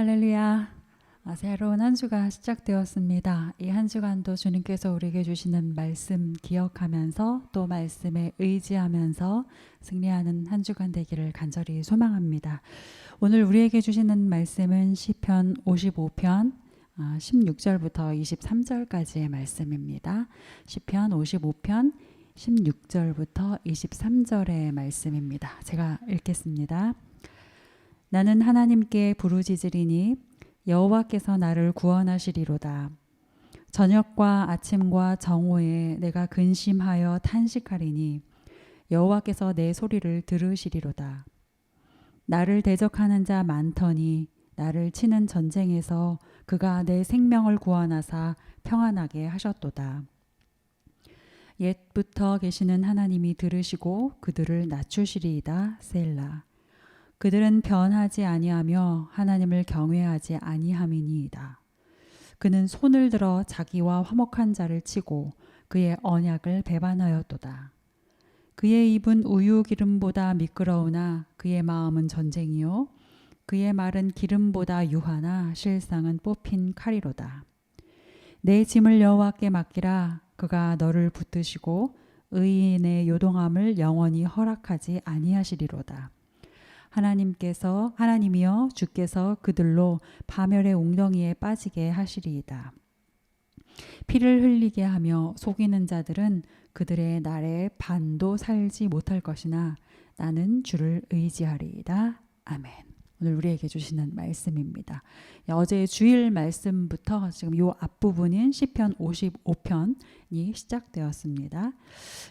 할렐루야. 새로운 한 주가 시작되었습니다. 이 한 주간도 주님께서 우리에게 주시는 말씀 기억하면서 또 말씀에 의지하면서 승리하는 한 주간 되기를 간절히 소망합니다. 오늘 우리에게 주시는 말씀은 시편 55편 16절부터 23절까지의 말씀입니다. 시편 55편 16절부터 23절의 말씀입니다. 제가 읽겠습니다. 나는 하나님께 부르짖으리니 여호와께서 나를 구원하시리로다. 저녁과 아침과 정오에 내가 근심하여 탄식하리니 여호와께서 내 소리를 들으시리로다. 나를 대적하는 자 많더니 나를 치는 전쟁에서 그가 내 생명을 구원하사 평안하게 하셨도다. 옛부터 계시는 하나님이 들으시고 그들을 낮추시리이다. 셀라. 그들은 변하지 아니하며 하나님을 경외하지 아니함이니이다. 그는 손을 들어 자기와 화목한 자를 치고 그의 언약을 배반하였도다. 그의 입은 우유 기름보다 미끄러우나 그의 마음은 전쟁이요 그의 말은 기름보다 유하나 실상은 뽑힌 칼이로다. 내 짐을 여호와께 맡기라. 그가 너를 붙드시고 의인의 요동함을 영원히 허락하지 아니하시리로다. 하나님이여 주께서 그들로 파멸의 웅덩이에 빠지게 하시리이다. 피를 흘리게 하며 속이는 자들은 그들의 날에 반도 살지 못할 것이나 나는 주를 의지하리이다. 아멘. 오늘 우리에게 주시는 말씀입니다. 어제 주일 말씀부터 지금 이 앞부분인 시편 55편이 시작되었습니다.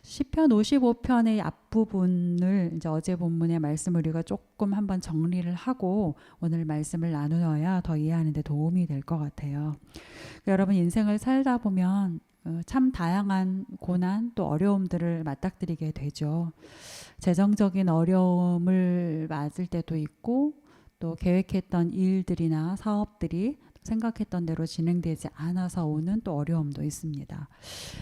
시편 55편의 앞부분을 이제 어제 본문의 말씀을 우리가 조금 한번 정리를 하고 오늘 말씀을 나누어야 더 이해하는 데 도움이 될 것 같아요. 여러분 인생을 살다 보면 참 다양한 고난 또 어려움들을 맞닥뜨리게 되죠. 재정적인 어려움을 맞을 때도 있고 또 계획했던 일들이나 사업들이 생각했던 대로 진행되지 않아서 오는 또 어려움도 있습니다.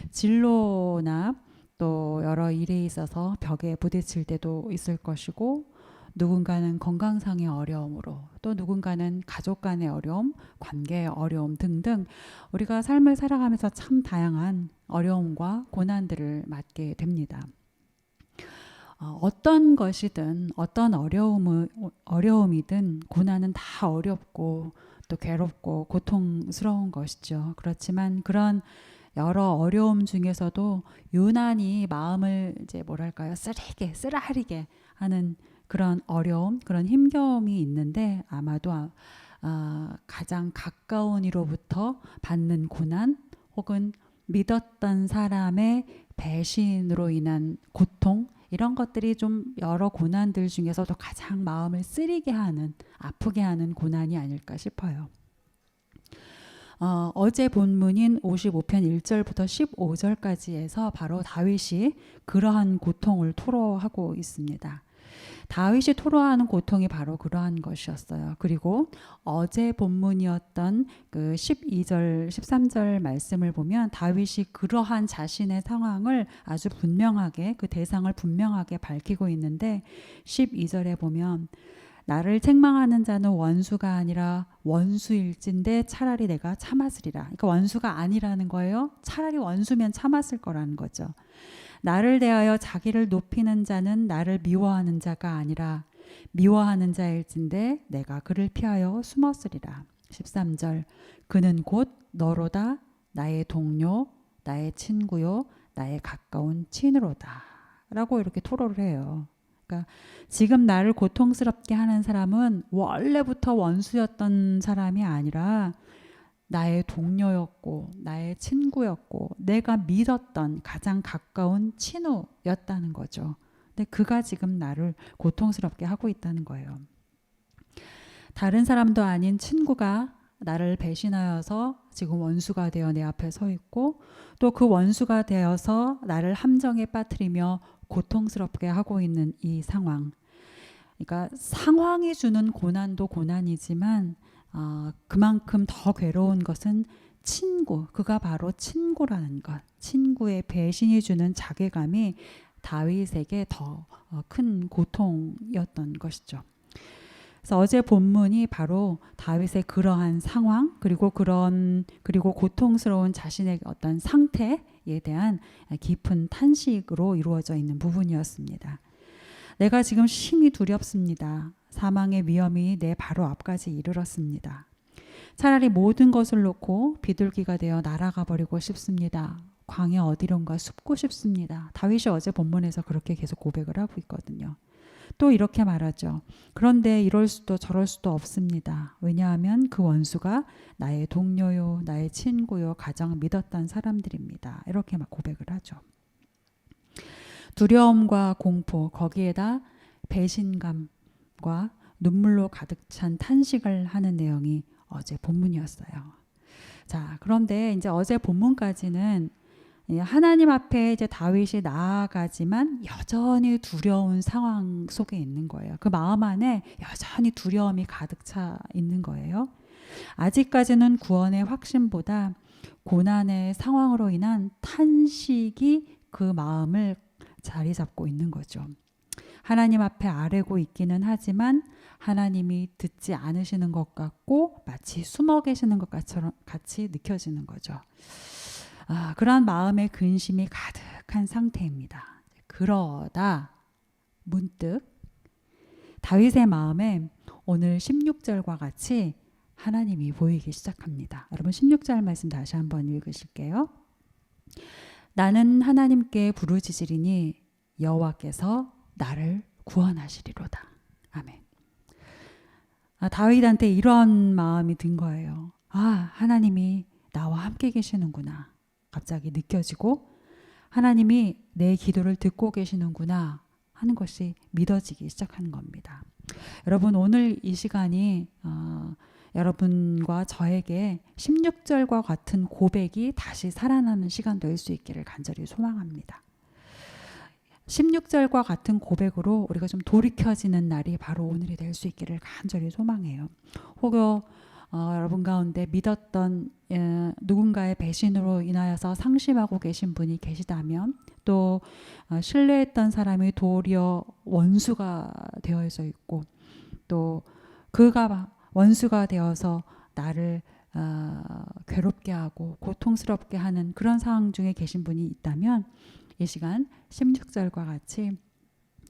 진로나 또 여러 일에 있어서 벽에 부딪힐 때도 있을 것이고 누군가는 건강상의 어려움으로 또 누군가는 가족 간의 어려움, 관계의 어려움 등등 우리가 삶을 살아가면서 참 다양한 어려움과 고난들을 맞게 됩니다. 어떤 것이든 어떤 어려움이든 고난은 다 어렵고 또 괴롭고 고통스러운 것이죠. 그렇지만 그런 여러 어려움 중에서도 유난히 마음을 이제 쓰라리게 하는 그런 어려움, 그런 힘겨움이 있는데 아마도 가장 가까운 이로부터 받는 고난 혹은 믿었던 사람의 배신으로 인한 고통 이런 것들이 좀 여러 고난들 중에서도 가장 마음을 쓰리게 하는 아프게 하는 고난이 아닐까 싶어요. 어제 본문인 55편 1절부터 15절까지에서 바로 다윗이 그러한 고통을 토로하고 있습니다. 다윗이 토로하는 고통이 바로 그러한 것이었어요. 그리고 어제 본문이었던 그 12절, 13절 말씀을 보면 다윗이 그러한 자신의 상황을 아주 분명하게 그 대상을 분명하게 밝히고 있는데 12절에 보면 나를 책망하는 자는 원수가 아니라 원수일진데 차라리 내가 참았으리라. 그러니까 원수가 아니라는 거예요. 차라리 원수면 참았을 거라는 거죠. 나를 대하여 자기를 높이는 자는 나를 미워하는 자가 아니라 미워하는 자일진데 내가 그를 피하여 숨었으리라. 13절 그는 곧 너로다 나의 동료 나의 친구요 나의 가까운 친으로다 라고 이렇게 토로를 해요. 그러니까 지금 나를 고통스럽게 하는 사람은 원래부터 원수였던 사람이 아니라 나의 동료였고 나의 친구였고 내가 믿었던 가장 가까운 친우였다는 거죠. 근데 그가 지금 나를 고통스럽게 하고 있다는 거예요. 다른 사람도 아닌 친구가 나를 배신하여서 지금 원수가 되어 내 앞에 서 있고 또 그 원수가 되어서 나를 함정에 빠뜨리며 고통스럽게 하고 있는 이 상황. 그러니까 상황이 주는 고난도 고난이지만 그만큼 더 괴로운 것은 그가 바로 친구라는 것. 친구의 배신이 주는 자괴감이 다윗에게 더 큰 고통이었던 것이죠. 그래서 어제 본문이 바로 다윗의 그러한 상황 그리고 고통스러운 자신의 어떤 상태에 대한 깊은 탄식으로 이루어져 있는 부분이었습니다. 내가 지금 심히 두렵습니다. 사망의 위험이 내 바로 앞까지 이르렀습니다. 차라리 모든 것을 놓고 비둘기가 되어 날아가 버리고 싶습니다. 광야 어디론가 숨고 싶습니다. 다윗이 어제 본문에서 그렇게 계속 고백을 하고 있거든요. 또 이렇게 말하죠. 그런데 이럴 수도 저럴 수도 없습니다. 왜냐하면 그 원수가 나의 동료요, 나의 친구요, 가장 믿었던 사람들입니다. 이렇게 막 고백을 하죠. 두려움과 공포, 거기에다 배신감과 눈물로 가득 찬 탄식을 하는 내용이 어제 본문이었어요. 자, 그런데 이제 어제 본문까지는 하나님 앞에 이제 다윗이 나아가지만 여전히 두려운 상황 속에 있는 거예요. 그 마음 안에 여전히 두려움이 가득 차 있는 거예요. 아직까지는 구원의 확신보다 고난의 상황으로 인한 탄식이 그 마음을 자리 잡고 있는 거죠. 하나님 앞에 아뢰고 있기는 하지만 하나님이 듣지 않으시는 것 같고 마치 숨어 계시는 것 같이 느껴지는 거죠. 그러한 마음의 근심이 가득한 상태입니다. 그러다 문득 다윗의 마음에 오늘 16절과 같이 하나님이 보이기 시작합니다. 여러분 16절 말씀 다시 한번 읽으실게요. 나는 하나님께 부르짖으리니 여호와께서 나를 구원하시리로다. 아멘. 다윗한테 이런 마음이 든 거예요. 하나님이 나와 함께 계시는구나. 갑자기 느껴지고 하나님이 내 기도를 듣고 계시는구나 하는 것이 믿어지기 시작하는 겁니다. 여러분 오늘 이 시간이 여러분과 저에게 16절과 같은 고백이 다시 살아나는 시간 될 수 있기를 간절히 소망합니다. 16절과 같은 고백으로 우리가 좀 돌이켜지는 날이 바로 오늘이 될 수 있기를 간절히 소망해요. 혹여 여러분 가운데 믿었던 누군가의 배신으로 인하여서 상심하고 계신 분이 계시다면 또 신뢰했던 사람이 도리어 원수가 되어져 있고 또 그가 원수가 되어서 나를 괴롭게 하고 고통스럽게 하는 그런 상황 중에 계신 분이 있다면 이 시간 16절과 같이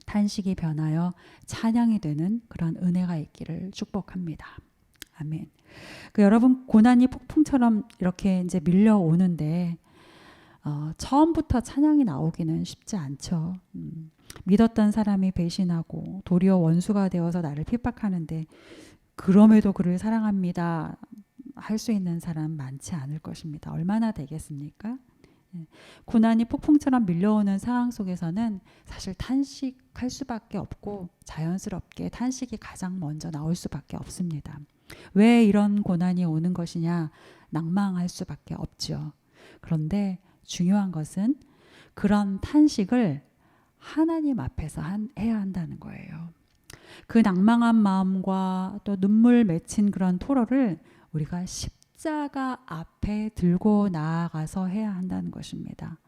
탄식이 변하여 찬양이 되는 그런 은혜가 있기를 축복합니다. 아멘. 여러분 고난이 폭풍처럼 이렇게 이제 밀려오는데 처음부터 찬양이 나오기는 쉽지 않죠. 믿었던 사람이 배신하고 도리어 원수가 되어서 나를 핍박하는데 그럼에도 그를 사랑합니다 할 수 있는 사람 많지 않을 것입니다. 얼마나 되겠습니까? 고난이 폭풍처럼 밀려오는 상황 속에서는 사실 탄식할 수밖에 없고 자연스럽게 탄식이 가장 먼저 나올 수밖에 없습니다. 왜 이런 고난이 오는 것이냐? 낭망할 수밖에 없죠. 그런데 중요한 것은 그런 탄식을 하나님 앞에서 해야 한다는 거예요. 그 낭망한 마음과 또 눈물 맺힌 그런 토로를 우리가 십자가 앞에 들고 나아가서 해야 한다는 것입니다.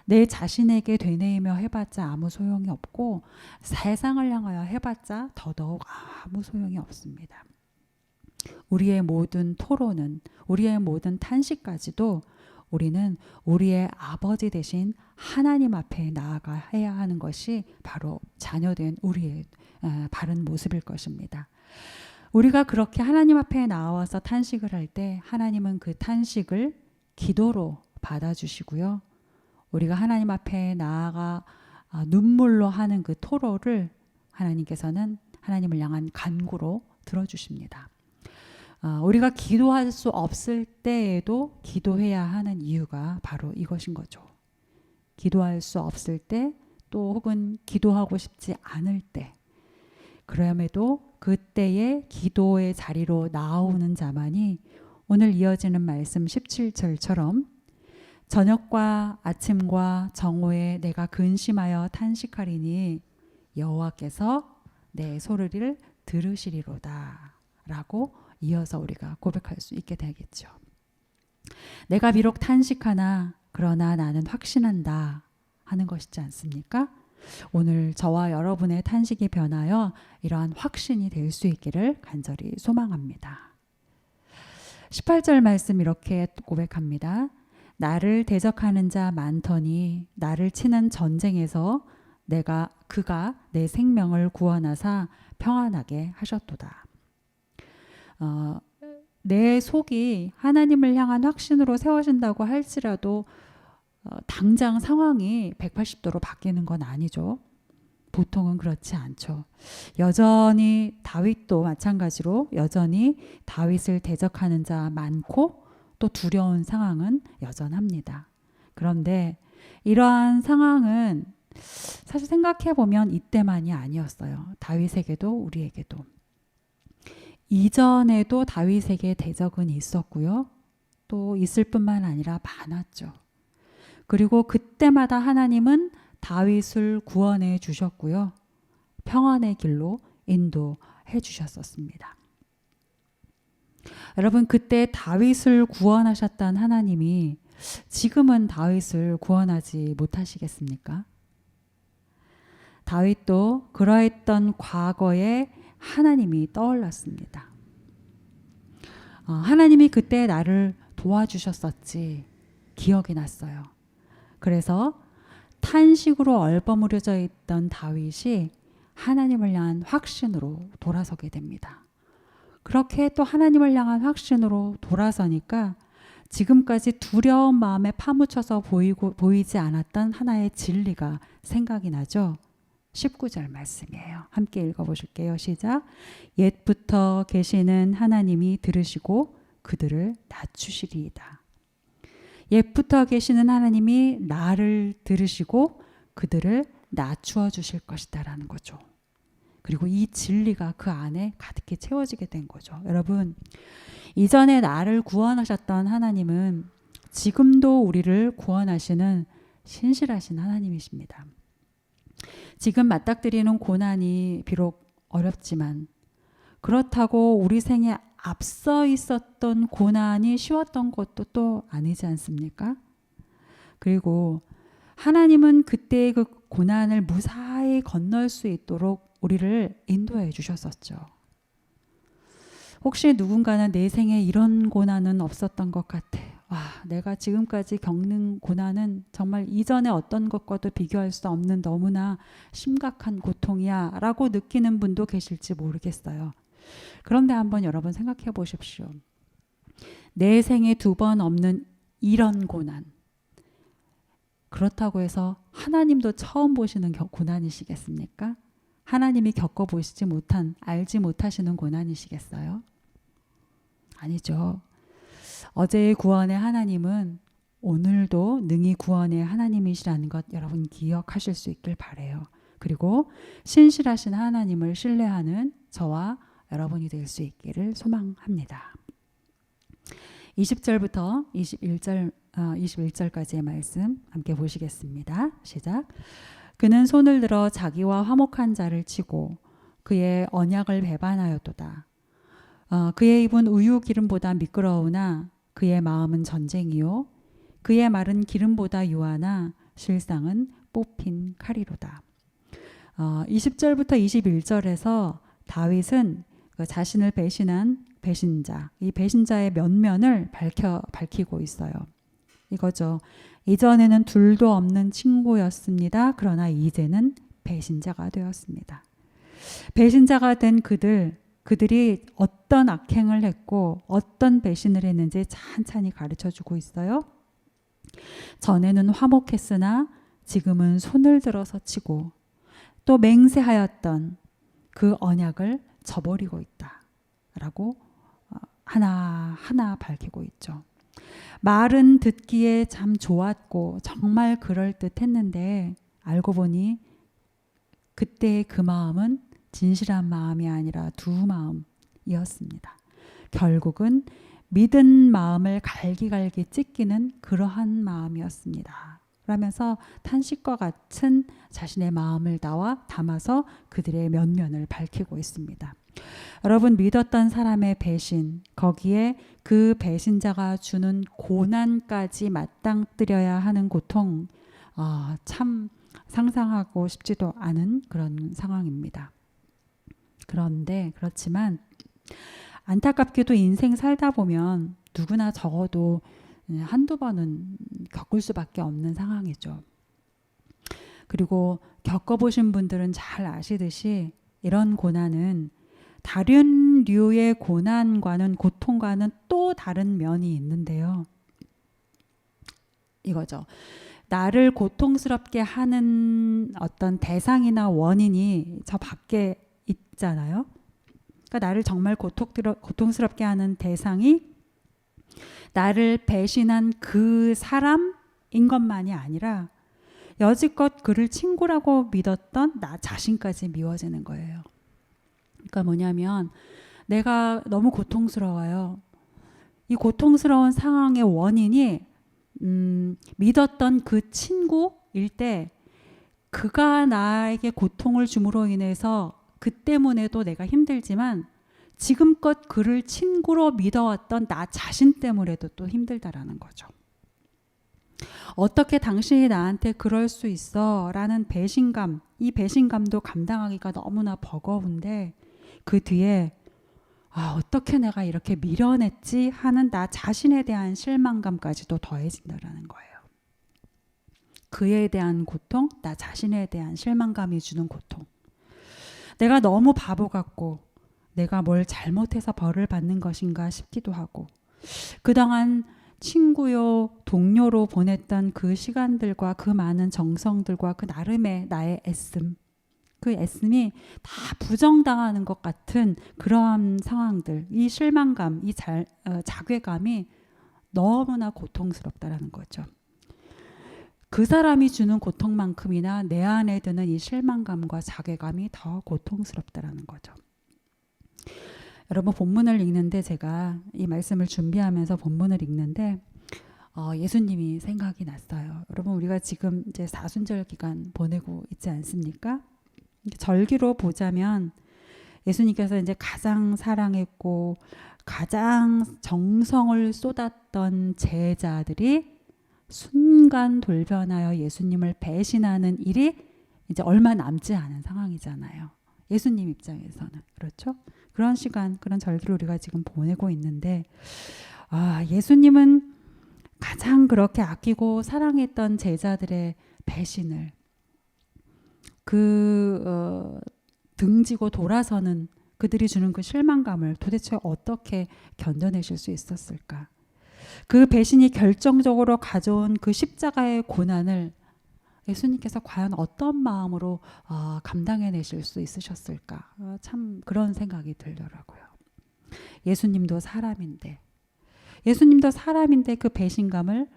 내 자신에게 되뇌이며 해봤자 아무 소용이 없고 세상을 향하여 해봤자 더더욱 아무 소용이 없습니다. 우리의 모든 토로는 우리의 모든 탄식까지도 우리는 우리의 아버지 되신 하나님 앞에 나아가 해야 하는 것이 바로 자녀된 우리의 바른 모습일 것입니다. 우리가 그렇게 하나님 앞에 나와서 탄식을 할 때 하나님은 그 탄식을 기도로 받아주시고요. 우리가 하나님 앞에 나아가 눈물로 하는 그 토로를 하나님께서는 하나님을 향한 간구로 들어주십니다. 우리가 기도할 수 없을 때에도 기도해야 하는 이유가 바로 이것인 거죠. 기도할 수 없을 때 또 혹은 기도하고 싶지 않을 때 그럼에도 그때의 기도의 자리로 나오는 자만이 오늘 이어지는 말씀 17절처럼 저녁과 아침과 정오에 내가 근심하여 탄식하리니 여호와께서 내 소리를 들으시리로다 라고 이어서 우리가 고백할 수 있게 되겠죠. 내가 비록 탄식하나 그러나 나는 확신한다 하는 것이지 않습니까? 오늘 저와 여러분의 탄식이 변하여 이러한 확신이 될 수 있기를 간절히 소망합니다. 18절 말씀 이렇게 고백합니다. 나를 대적하는 자 많더니 나를 치는 전쟁에서 그가 내 생명을 구원하사 평안하게 하셨도다. 내 속이 하나님을 향한 확신으로 세워진다고 할지라도 당장 상황이 180도로 바뀌는 건 아니죠. 보통은 그렇지 않죠. 여전히 다윗도 마찬가지로 여전히 다윗을 대적하는 자 많고 또 두려운 상황은 여전합니다. 그런데 이러한 상황은 사실 생각해 보면 이때만이 아니었어요. 다윗에게도 우리에게도. 이전에도 다윗에게 대적은 있었고요. 또 있을 뿐만 아니라 많았죠. 그리고 그때마다 하나님은 다윗을 구원해 주셨고요. 평안의 길로 인도해 주셨었습니다. 여러분, 그때 다윗을 구원하셨던 하나님이 지금은 다윗을 구원하지 못하시겠습니까? 다윗도 그러했던 과거에 하나님이 떠올랐습니다. 하나님이 그때 나를 도와주셨었지 기억이 났어요. 그래서 탄식으로 얼버무려져 있던 다윗이 하나님을 향한 확신으로 돌아서게 됩니다. 그렇게 또 하나님을 향한 확신으로 돌아서니까 지금까지 두려운 마음에 파묻혀서 보이지 않았던 하나의 진리가 생각이 나죠. 19절 말씀이에요. 함께 읽어보실게요. 시작. 옛부터 계시는 하나님이 들으시고 그들을 낮추시리이다. 옛부터 계시는 하나님이 나를 들으시고 그들을 낮추어 주실 것이다 라는 거죠. 그리고 이 진리가 그 안에 가득히 채워지게 된 거죠. 여러분, 이전에 나를 구원하셨던 하나님은 지금도 우리를 구원하시는 신실하신 하나님이십니다. 지금 맞닥뜨리는 고난이 비록 어렵지만 그렇다고 우리 생에 앞서 있었던 고난이 쉬웠던 것도 또 아니지 않습니까? 그리고 하나님은 그때의 그 고난을 무사히 건널 수 있도록 우리를 인도해 주셨었죠. 혹시 누군가는 내 생에 이런 고난은 없었던 것 같아. 와, 내가 지금까지 겪는 고난은 정말 이전에 어떤 것과도 비교할 수 없는 너무나 심각한 고통이야 라고 느끼는 분도 계실지 모르겠어요. 그런데 한번 여러분 생각해 보십시오. 내 생에 2번 없는 이런 고난. 그렇다고 해서 하나님도 처음 보시는 고난이시겠습니까? 하나님이 겪어보시지 못한, 알지 못하시는 고난이시겠어요? 아니죠. 어제의 구원의 하나님은 오늘도 능히 구원의 하나님이시라는 것 여러분 기억하실 수 있길 바라요. 그리고 신실하신 하나님을 신뢰하는 저와 여러분이 될 수 있기를 소망합니다. 20절부터 21절까지의 말씀 함께 보시겠습니다. 시작. 그는 손을 들어 자기와 화목한 자를 치고 그의 언약을 배반하였도다. 그의 입은 우유 기름보다 미끄러우나 그의 마음은 전쟁이요 그의 말은 기름보다 유하나 실상은 뽑힌 칼이로다. 20절부터 21절에서 다윗은 자신을 배신한 배신자, 이 배신자의 면면을 밝히고 있어요. 이거죠. 이전에는 둘도 없는 친구였습니다. 그러나 이제는 배신자가 되었습니다. 배신자가 된 그들이 어떤 악행을 했고 어떤 배신을 했는지 찬찬히 가르쳐주고 있어요. 전에는 화목했으나 지금은 손을 들어서 치고 또 맹세하였던 그 언약을 저버리고 있다라고 하나하나 밝히고 있죠. 말은 듣기에 참 좋았고 정말 그럴듯했는데 알고 보니 그때의 그 마음은 진실한 마음이 아니라 두 마음이었습니다. 결국은 믿은 마음을 갈기갈기 찢기는 그러한 마음이었습니다. 그러면서 탄식과 같은 자신의 마음을 담아서 그들의 면면을 밝히고 있습니다. 여러분, 믿었던 사람의 배신, 거기에 그 배신자가 주는 고난까지 맞닥뜨려야 하는 고통, 참 상상하고 싶지도 않은 그런 상황입니다. 그렇지만 안타깝게도 인생 살다 보면 누구나 적어도 한두 번은 겪을 수밖에 없는 상황이죠. 그리고 겪어보신 분들은 잘 아시듯이 이런 고난은 다른 류의 고난과는, 고통과는 또 다른 면이 있는데요. 이거죠. 나를 고통스럽게 하는 어떤 대상이나 원인이 저 밖에 있잖아요. 그러니까 나를 정말 고통스럽게 하는 대상이 나를 배신한 그 사람인 것만이 아니라 여지껏 그를 친구라고 믿었던 나 자신까지 미워지는 거예요. 그러니까 뭐냐면 내가 너무 고통스러워요. 이 고통스러운 상황의 원인이 믿었던 그 친구일 때 그가 나에게 고통을 줌으로 인해서 그 때문에도 내가 힘들지만 지금껏 그를 친구로 믿어왔던 나 자신 때문에도 또 힘들다라는 거죠. 어떻게 당신이 나한테 그럴 수 있어? 라는 배신감, 이 배신감도 감당하기가 너무나 버거운데 그 뒤에 어떻게 내가 이렇게 미련했지 하는 나 자신에 대한 실망감까지도 더해진다라는 거예요. 그에 대한 고통, 나 자신에 대한 실망감이 주는 고통. 내가 너무 바보 같고 내가 뭘 잘못해서 벌을 받는 것인가 싶기도 하고 그동안 친구요, 동료로 보냈던 그 시간들과 그 많은 정성들과 그 나름의 나의 애씀, 그 애씀이 다 부정당하는 것 같은 그러한 상황들, 이 실망감, 이 자괴감이 너무나 고통스럽다라는 거죠. 그 사람이 주는 고통만큼이나 내 안에 드는 이 실망감과 자괴감이 더 고통스럽다라는 거죠. 여러분 본문을 읽는데 제가 이 말씀을 준비하면서 본문을 읽는데 예수님이 생각이 났어요. 여러분 우리가 지금 이제 사순절 기간 보내고 있지 않습니까? 절기로 보자면 예수님께서 이제 가장 사랑했고 가장 정성을 쏟았던 제자들이 순간 돌변하여 예수님을 배신하는 일이 이제 얼마 남지 않은 상황이잖아요. 예수님 입장에서는 그렇죠? 그런 시간, 그런 절기를 우리가 지금 보내고 있는데 예수님은 가장 그렇게 아끼고 사랑했던 제자들의 배신을 등지고 돌아서는 그들이 주는 그 실망감을 도대체 어떻게 견뎌내실 수 있었을까? 그 배신이 결정적으로 가져온 그 십자가의 고난을 예수님께서 과연 어떤 마음으로 감당해내실 수 있으셨을까? 참 그런 생각이 들더라고요. 예수님도 사람인데 그 배신감을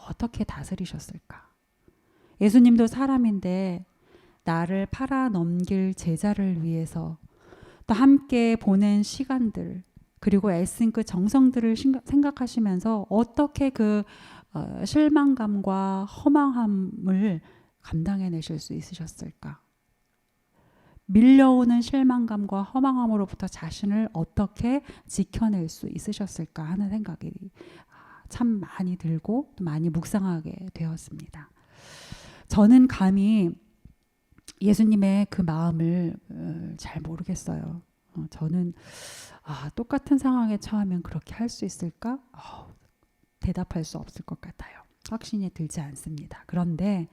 어떻게 다스리셨을까? 예수님도 사람인데 나를 팔아 넘길 제자를 위해서 또 함께 보낸 시간들 그리고 애쓴 그 정성들을 생각하시면서 어떻게 그 실망감과 허망함을 감당해내실 수 있으셨을까? 밀려오는 실망감과 허망함으로부터 자신을 어떻게 지켜낼 수 있으셨을까 하는 생각이 참 많이 들고 또 많이 묵상하게 되었습니다. 저는 감히 예수님의 그 마음을 잘 모르겠어요. 저는 똑같은 상황에 처하면 그렇게 할 수 있을까? 대답할 수 없을 것 같아요. 확신이 들지 않습니다. 그런데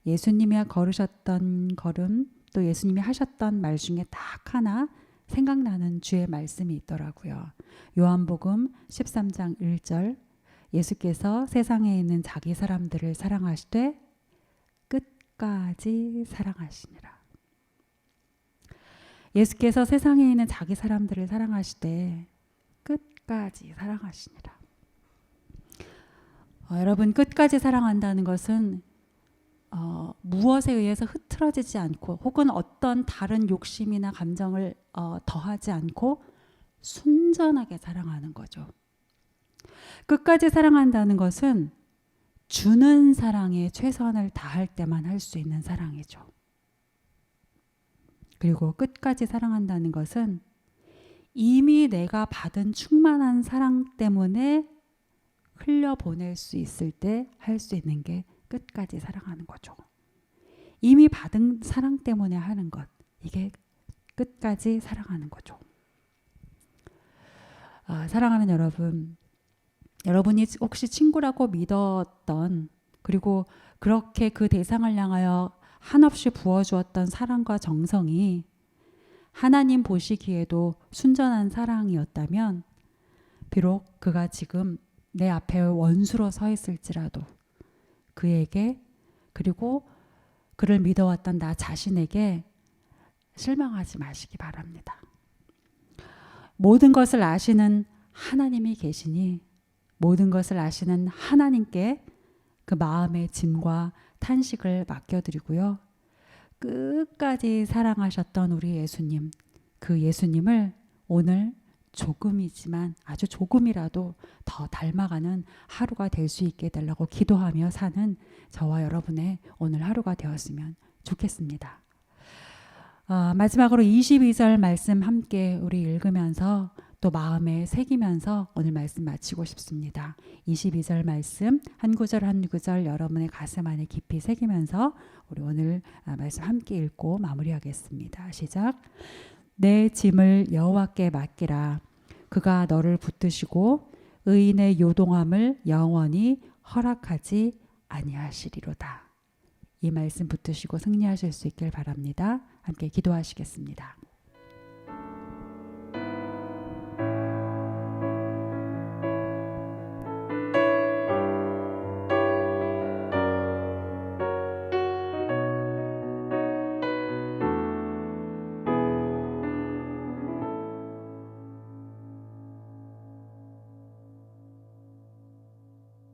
예수님이 걸으셨던 걸음 또 예수님이 하셨던 말 중에 딱 하나 생각나는 주의 말씀이 있더라고요. 요한복음 13장 1절 예수께서 세상에 있는 자기 사람들을 사랑하시되 끝까지 사랑하시니라. 예수께서 세상에 있는 자기 사람들을 사랑하시되 끝까지 사랑하시니라. 여러분 끝까지 사랑한다는 것은 무엇에 의해서 흐트러지지 않고 혹은 어떤 다른 욕심이나 감정을 더하지 않고 순전하게 사랑하는 거죠. 끝까지 사랑한다는 것은 주는 사랑에 최선을 다할 때만 할 수 있는 사랑이죠. 그리고 끝까지 사랑한다는 것은 이미 내가 받은 충만한 사랑 때문에 흘려보낼 수 있을 때 할 수 있는 게 끝까지 사랑하는 거죠. 이미 받은 사랑 때문에 하는 것. 이게 끝까지 사랑하는 거죠. 사랑하는 여러분, 여러분이 혹시 친구라고 믿었던, 그리고 그렇게 그 대상을 향하여 한없이 부어주었던 사랑과 정성이 하나님 보시기에도 순전한 사랑이었다면, 비록 그가 지금 내 앞에 원수로 서 있을지라도 그에게, 그리고 그를 믿어왔던 나 자신에게 실망하지 마시기 바랍니다. 모든 것을 아시는 하나님이 계시니 모든 것을 아시는 하나님께 그 마음의 짐과 탄식을 맡겨드리고요. 끝까지 사랑하셨던 우리 예수님, 그 예수님을 오늘 조금이지만 아주 조금이라도 더 닮아가는 하루가 될 수 있게 되려고 기도하며 사는 저와 여러분의 오늘 하루가 되었으면 좋겠습니다. 마지막으로 22절 말씀 함께 우리 읽으면서 또 마음에 새기면서 오늘 말씀 마치고 싶습니다. 22절 말씀 한 구절 한 구절 여러분의 가슴 안에 깊이 새기면서 우리 오늘 말씀 함께 읽고 마무리하겠습니다. 시작. 내 짐을 여호와께 맡기라. 그가 너를 붙드시고 의인의 요동함을 영원히 허락하지 아니하시리로다. 이 말씀 붙드시고 승리하실 수 있길 바랍니다. 함께 기도하시겠습니다.